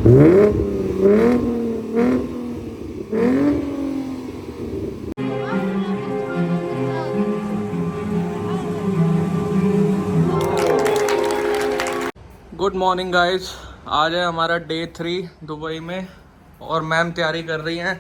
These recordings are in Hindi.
गुड मॉर्निंग गाइस, आज है हमारा डे 3 दुबई में और मैम तैयारी कर रही हैं।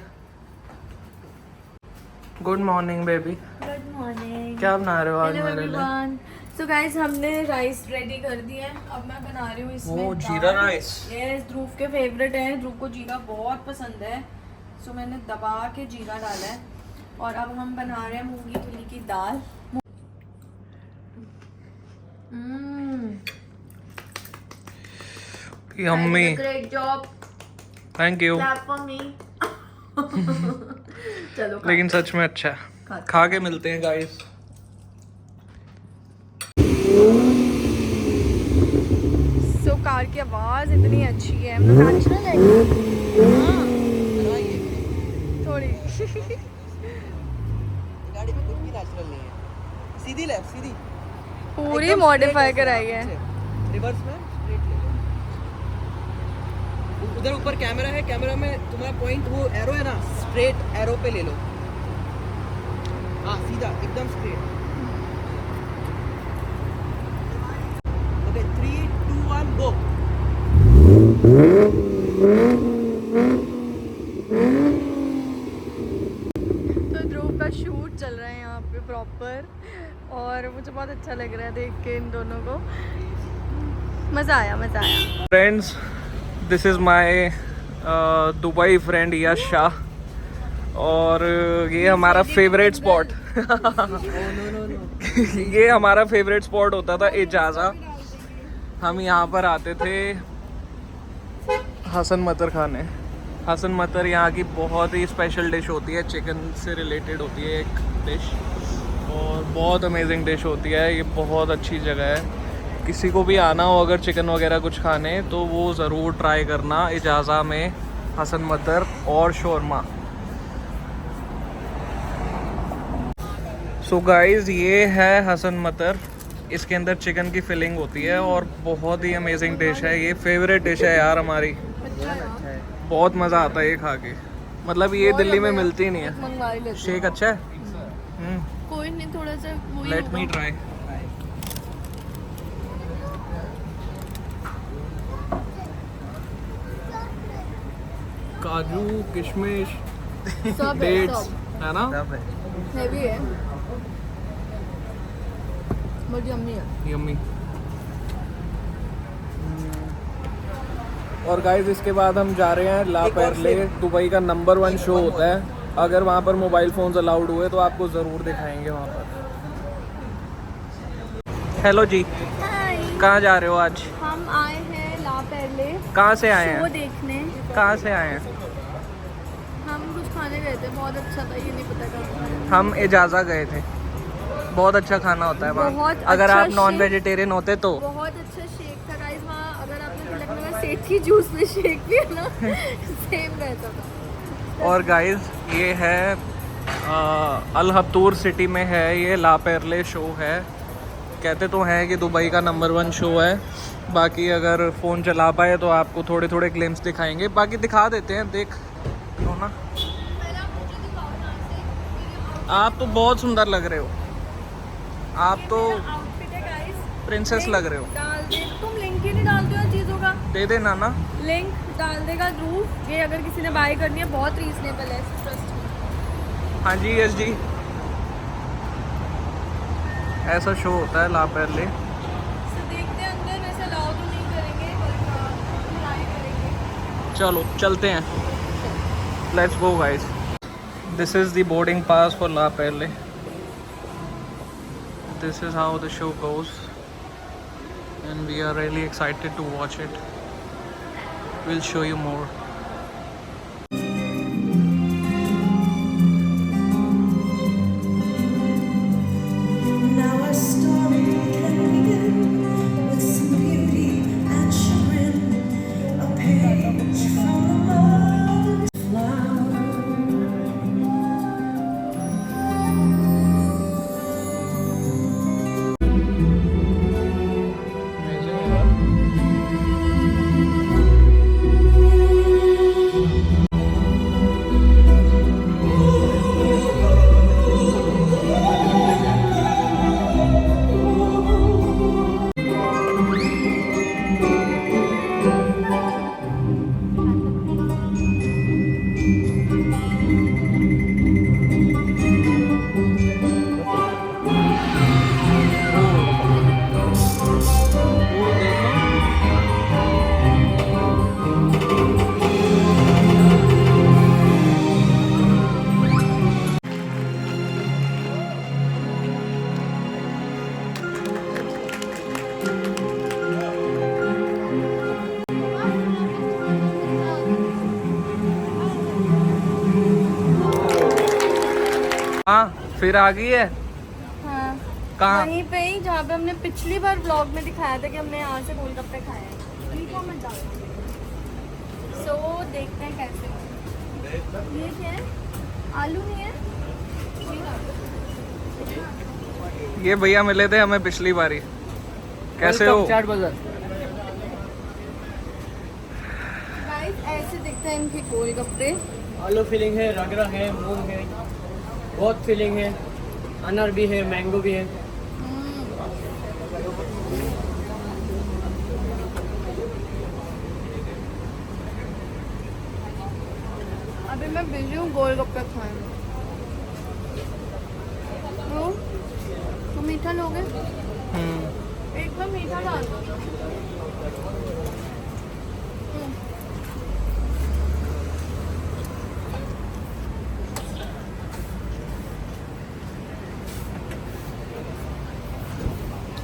Good morning baby. Good morning. क्या बना रहे हो आज मेरे लिए? सो गाइस, हमने राइस रेडी कर दिया है। अब मैं बना रही हूँ इसमें वो जीरा राइस। यस, ध्रुव के फेवरेट है। ध्रुव को जीरा बहुत पसंद है, सो मैंने दबा के जीरा डाला है। और अब हम बना रहे हैं मूंगी धुली की दाल। Yummy. Great job, thank you. Clap for me. चलो लेकिन सच में अच्छा है। खा के मिलते हैं गाइस। सो कार की आवाज इतनी अच्छी है, नेचुरल है। थोड़ी गाड़ी में कुछ भी नेचुरल नहीं है। सीधी लेफ्ट, सीधी पूरी मॉडिफाई कराई है। रिवर्स में स्ट्रेट ले लो। उधर ऊपर कैमरा है, कैमरा में तुम्हारा पॉइंट वो एरो है ना, स्ट्रेट एरो पे ले लो। हाँ, सीधा एकदम स्ट्रेट। ओके, 3 2 1 गो। तो ध्रुव का शूट चल रहा है यहाँ पे प्रॉपर, और मुझे बहुत अच्छा लग रहा है देख के इन दोनों को। मज़ा आया, मज़ा आया। Friends, this is my Dubai friend Yash Shah, और ये हमारा फेवरेट स्पॉट ये हमारा फेवरेट स्पॉट होता था इजाज़ा। हम यहाँ पर आते थे हसन मतर खाने। हसन मतर यहाँ की बहुत ही स्पेशल डिश होती है, चिकन से रिलेटेड होती है एक डिश, और बहुत अमेजिंग डिश होती है। ये बहुत अच्छी जगह है, किसी को भी आना हो अगर चिकन वगैरह कुछ खाने तो वो ज़रूर ट्राई करना इजाज़ा में हसन मतर और शोरमा। सो गाइस, ये है हसन मतर। इसके अंदर चिकन की फिलिंग होती है और बहुत ही अमेजिंग डिश है। ये फेवरेट डिश है यार हमारी, बहुत मज़ा आता है ये खा के। मतलब ये दिल्ली में मिलती नहीं है। शेक अच्छा है। कोई नहीं, थोड़ा सा लेट मी ट्राई। काजू, किशमिश, सब डेट्स है ना, हैवी है, बड़ी यम्मी है। यम्मी। और गाइस, इसके बाद हम जा रहे हैं ला पेरले। दुबई का नंबर 1 शो होता है। अगर वहाँ पर मोबाइल फोन्स अलाउड हुए तो आपको ज़रूर दिखाएंगे वहाँ पर। हेलो जी, कहाँ जा रहे हो आज? हम आए हैं ला पेरले। कहाँ से आए शो हैं? देखने। कहाँ से आए हैं? हम कुछ खाने गए थे, बहुत अच्छा था, ये नहीं पता कहाँ। हम इजाज़ा गए थे। बहुत अच्छा खाना होता है वहाँ, बहुत अगर अच्छा आप नॉन शेक। वेजिटेरियन होते तो। बहुत अच्छा शेक था गाइस वहाँ। अगर आपने तिलक नगर सेठ की जूस में शेक पिया ना, सेम रहता था। और गाइस, ये है अल हब्तूर सिटी में है, ये ला पेरले शो है। कहते तो हैं कि दुबई का नंबर 1 शो है। बाकी अगर फ़ोन चला पाए तो आपको थोड़े थोड़े ग्लिम्स दिखाएंगे, बाकी दिखा देते हैं, देख लो ना। आप तो बहुत सुंदर लग रहे हो, आप तो आउटफिट है गाइस, प्रिंसेस लग रहे हो। डाल दे। तुम लिंक ही नहीं डालते हो चीज़ों का। दे देना ना। लिंक डाल देगा ध्रुव। ये अगर किसी ने बाय करनी है, बहुत रीजनेबल है, ट्रस्ट मी। हाँ जी, यस जी, ऐसा शो होता है ला पेरले। So, देखते हैं अंदर, वैसे अलाउ तो नहीं करेंगे, पर ट्राई करेंगे। चलो चलते हैं, let's go guys. This is the boarding pass for La Perle. This is how the show goes, and we are really excited to watch it. We'll show you more. Now our story can begin with some beauty and chagrin, a page from a mother's flower. Amazing, हाँ फिर आ गई है हाँ कहाँ? वहीं पे ही जहाँ पे हमने पिछली बार ब्लॉग में दिखाया था कि हमने यहाँ से गोलगप्पे खाए हैं। ठीक है मत डालो। सो देखते हैं कैसे। ये क्या है? आलू नहीं है? ये भैया मिले थे हमें पिछली बारी। कैसे हो? चाट बाजार। गाइस ऐसे दिखते हैं इनके गोलगप्पे। आलू फिलिंग है, रगड़ा है, मूंग है, बहुत फिलिंग है, अनार भी है, मैंगो भी है। अभी मैं बिजी हूँ गोलगप्पे खाने में। तो मीठा लोगे? एक बार मीठा डाल दो।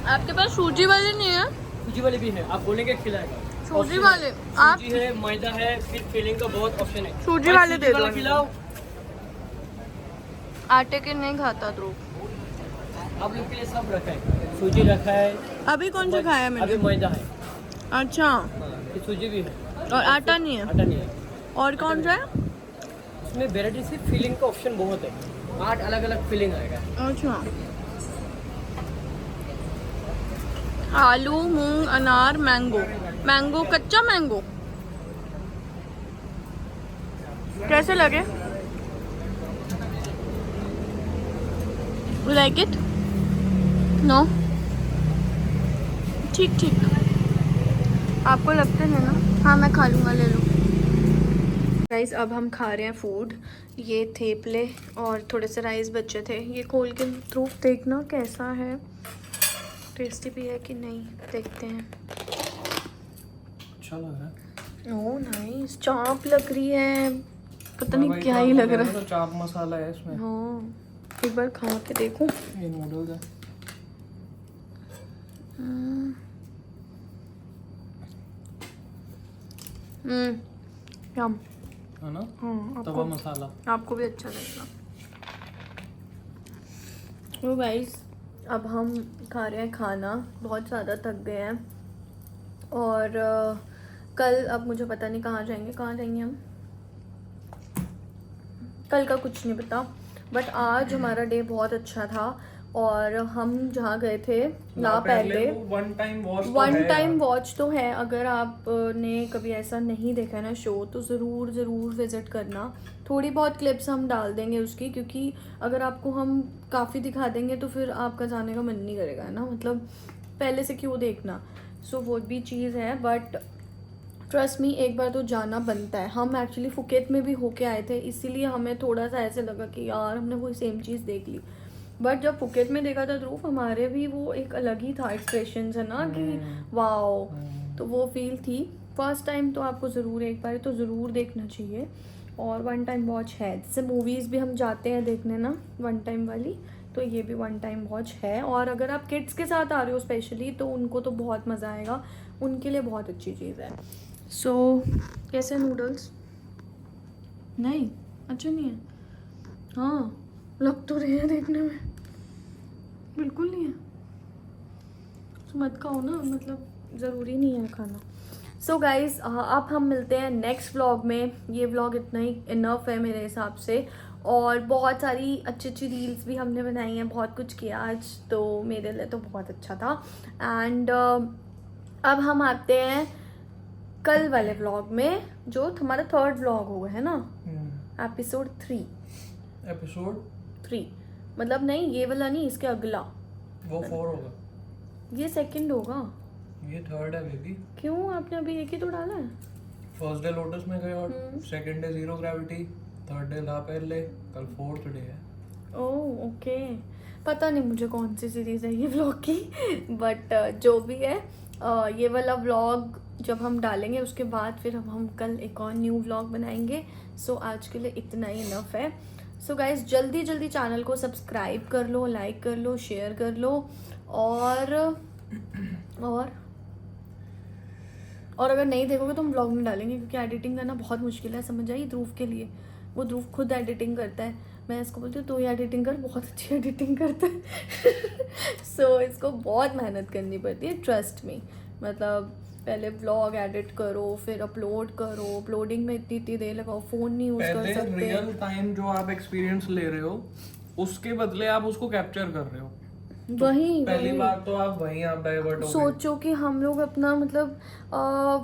आपके पास सूजी वाले नहीं है? सूजी वाले भी है, आप बोलेंगे खिलाएगा। सूजी वाले आप सूजी है, मैदा है, फिर फिलिंग का बहुत ऑप्शन है। सूजी वाले दे दो। वाला खिलाओ। आटे के नहीं खाता ध्रुव। आप लोग के लिए सब रखा है, सूजी रखा है। अभी कौन सा खाया अभी मैंने? मैदा है। अच्छा हाँ, फिर सूजी भी है और आटा नहीं है? आटा नहीं है। और कौन सा है? इसमें वेराइटी से फिलिंग का ऑप्शन बहुत है, 8 अलग अलग फिलिंग आएगा। अच्छा आलू मूंग अनार मैंगो। मैंगो कच्चा मैंगो कैसे लगे? Like it? नो ठीक ठीक आपको लगते हैं ना? हाँ मैं खा लूँगा, ले लो। गाइस अब हम खा रहे हैं फूड। ये थेपले और थोड़े से राइस बचे थे, ये खोल के ध्रुव देखना कैसा है, टेस्टी भी है कि नहीं, देखते हैं। अच्छा लग रहा है। ओह नाइस, चाप लग रही है, पता नहीं क्या ही लग रहा है। तो चाप मसाला है इसमें। हाँ एक बार खा के देखूं। ये नूडल्स है। यम है ना? हाँ तवा आपको मसाला। आपको भी अच्छा लगेगा। तो गाइस अब हम खा रहे हैं खाना, बहुत ज़्यादा थक गए हैं और कल अब मुझे पता नहीं कहाँ जाएंगे हम, कल का कुछ नहीं पता, बट आज हमारा डे बहुत अच्छा था और हम जहाँ गए थे ला पहले वन टाइम वॉच तो है। अगर आपने कभी ऐसा नहीं देखा है ना शो, तो ज़रूर विज़िट करना। थोड़ी बहुत क्लिप्स हम डाल देंगे उसकी, क्योंकि अगर आपको हम काफ़ी दिखा देंगे तो फिर आपका जाने का मन नहीं करेगा, है ना, मतलब पहले से क्यों देखना। सो वो भी चीज़ है, बट ट्रस्ट मी एक बार तो जाना बनता है। हम एक्चुअली फुकेत में भी होके आए थे, इसीलिए हमें थोड़ा सा ऐसे लगा कि यार हमने वही सेम चीज़ देख ली, बट जब फुकेत में देखा था ध्रुव, हमारे भी वो एक अलग ही था एक्सप्रेशंस, है ना, कि वाओ, तो वो फील थी। फर्स्ट टाइम तो आपको ज़रूर एक बार तो ज़रूर देखना चाहिए, और वन टाइम वॉच है। जैसे मूवीज़ भी हम जाते हैं देखने ना वन टाइम वाली, तो ये भी वन टाइम वॉच है। और अगर आप किड्स के साथ आ रहे हो स्पेशली, तो उनको तो बहुत मज़ा आएगा, उनके लिए बहुत अच्छी चीज़ है। सो कैसे नूडल्स? नहीं अच्छा नहीं है? हाँ लग तो रहे हैं देखने में, बिल्कुल नहीं है। तो मत खाओ ना, मतलब ज़रूरी नहीं है खाना। सो गाइज़ अब हम मिलते हैं नेक्स्ट व्लॉग में। ये व्लॉग इतना ही इनफ है मेरे हिसाब से, और बहुत सारी अच्छी रील्स भी हमने बनाई हैं, बहुत कुछ किया आज, तो मेरे लिए तो बहुत अच्छा था। एंड अब हम आते हैं कल वाले व्लॉग में, जो हमारा 3rd व्लॉग होगा, है ना, एपिसोड 3 मतलब नहीं ये वाला नहीं, इसके अगला वो 4 होगा, ये 2nd होगा। ये 3rd है बेबी। क्यों आपने अभी एक ही तो डाला है? फर्स्ट डे लोटस में गए और second day zero gravity, third day ला पहले, कल 4th डे है। ओह ओके, पता नहीं मुझे कौन सी सीरीज़ है ये व्लॉग की, बट जो भी है ये वाला व्लॉग जब हम डालेंगे उसके बाद फिर हम कल एक और न्यू व्लॉग बनाएंगे। सो आज के लिए इतना ही इनफ है। सो गाइज जल्दी चैनल को सब्सक्राइब कर लो, लाइक कर लो, शेयर कर लो, और अगर नहीं देखोगे तो हम ब्लॉग में डालेंगे, क्योंकि एडिटिंग करना बहुत मुश्किल है, समझ आई। ध्रुव के लिए, वो ध्रुव खुद एडिटिंग करता है, मैं इसको बोलती हूँ तू ही एडिटिंग कर, बहुत अच्छी एडिटिंग करता है। सो इसको बहुत मेहनत करनी पड़ती है, ट्रस्ट मी। मतलब पहले व्लॉग एडिट करो, फिर अपलोड करो, अपलोडिंग में इतनी देर लगाओ, फ़ोन नहीं यूज़ कर पहले सकते। रियल टाइम जो आप एक्सपीरियंस ले रहे हो उसके बदले आप उसको कैप्चर कर रहे हो। वही पहली वही बार तो आप वहीं आप डाइवर्ट हो गए। सोचो कि हम लोग अपना मतलब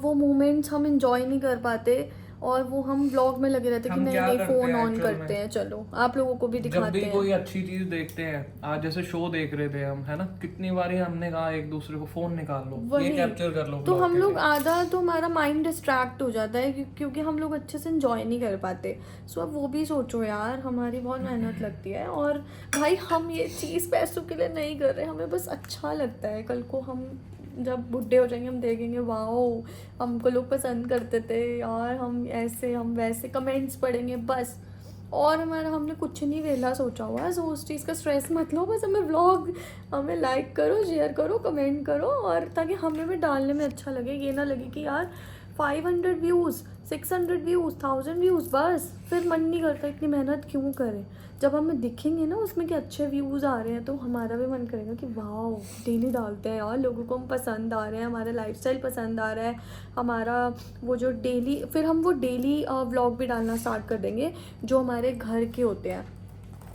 वो मोमेंट्स हम इंजॉय नहीं कर पाते, और वो हम व्लॉग में लगे रहते हैं कि हम नहीं क्या नहीं करते फ़ोन हैं ऑन actual करते में? हैं, चलो आप लोगों को भी जब दिखाते भी हैं। कोई अच्छी चीज देखते हैं, आज जैसे शो देख रहे थे हम, है ना, कितनी बारी हमने कहा एक दूसरे को फोन निकाल लो, ये वही कैप्चर कर लो तो vlog हम के लोग लिए। आधा तो हमारा माइंड डिस्ट्रैक्ट हो जाता है क्योंकि हम लोग अच्छे से इंजॉय नहीं कर पाते। सो अब वो भी सोचो यार, हमारी बहुत मेहनत लगती है, और भाई हम ये चीज़ पैसों के लिए नहीं कर रहे, हमें बस अच्छा लगता है। कल को हम जब बुढ़े हो जाएंगे हम देखेंगे वाओ हमको लोग पसंद करते थे यार, हम ऐसे हम वैसे कमेंट्स पढ़ेंगे बस। और हमारा हमने कुछ नहीं वेला सोचा हुआ है, सो उस चीज़ का स्ट्रेस मत लो, बस हमें व्लॉग हमें लाइक करो, शेयर करो, कमेंट करो, और ताकि हमें भी डालने में अच्छा लगे। ये ना लगे कि यार 500 व्यूज़, 600 व्यूज़, 1000 व्यूज़, बस फिर मन नहीं करता इतनी मेहनत क्यों करें। जब हमें दिखेंगे ना उसमें कि अच्छे व्यूज़ आ रहे हैं तो हमारा भी मन करेगा कि वाओ डेली डालते हैं यार, लोगों को हम पसंद आ रहे हैं, हमारा लाइफस्टाइल पसंद आ रहा है, हमारा वो जो डेली, फिर हम वो डेली व्लॉग भी डालना स्टार्ट कर देंगे जो हमारे घर के होते हैं,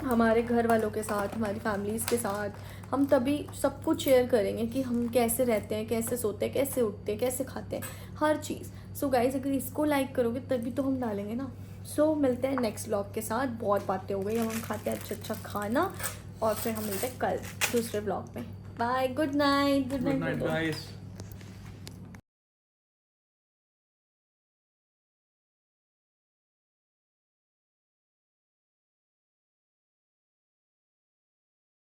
हमारे घर वालों के साथ, हमारी फैमिलीज़ के साथ। हम तभी सब कुछ शेयर करेंगे कि हम कैसे रहते हैं, कैसे सोते हैं, कैसे उठते हैं, कैसे खाते हैं, हर चीज़। सो गाइस अगर इसको लाइक करोगे तभी तो हम डालेंगे ना। सो मिलते हैं नेक्स्ट व्लॉग के साथ। बहुत बातें हो गई, अब हम खाते हैं अच्छा अच्छा खाना, और फिर हम मिलते हैं कल दूसरे व्लॉग में। Bye, good night, good good night night. Guys.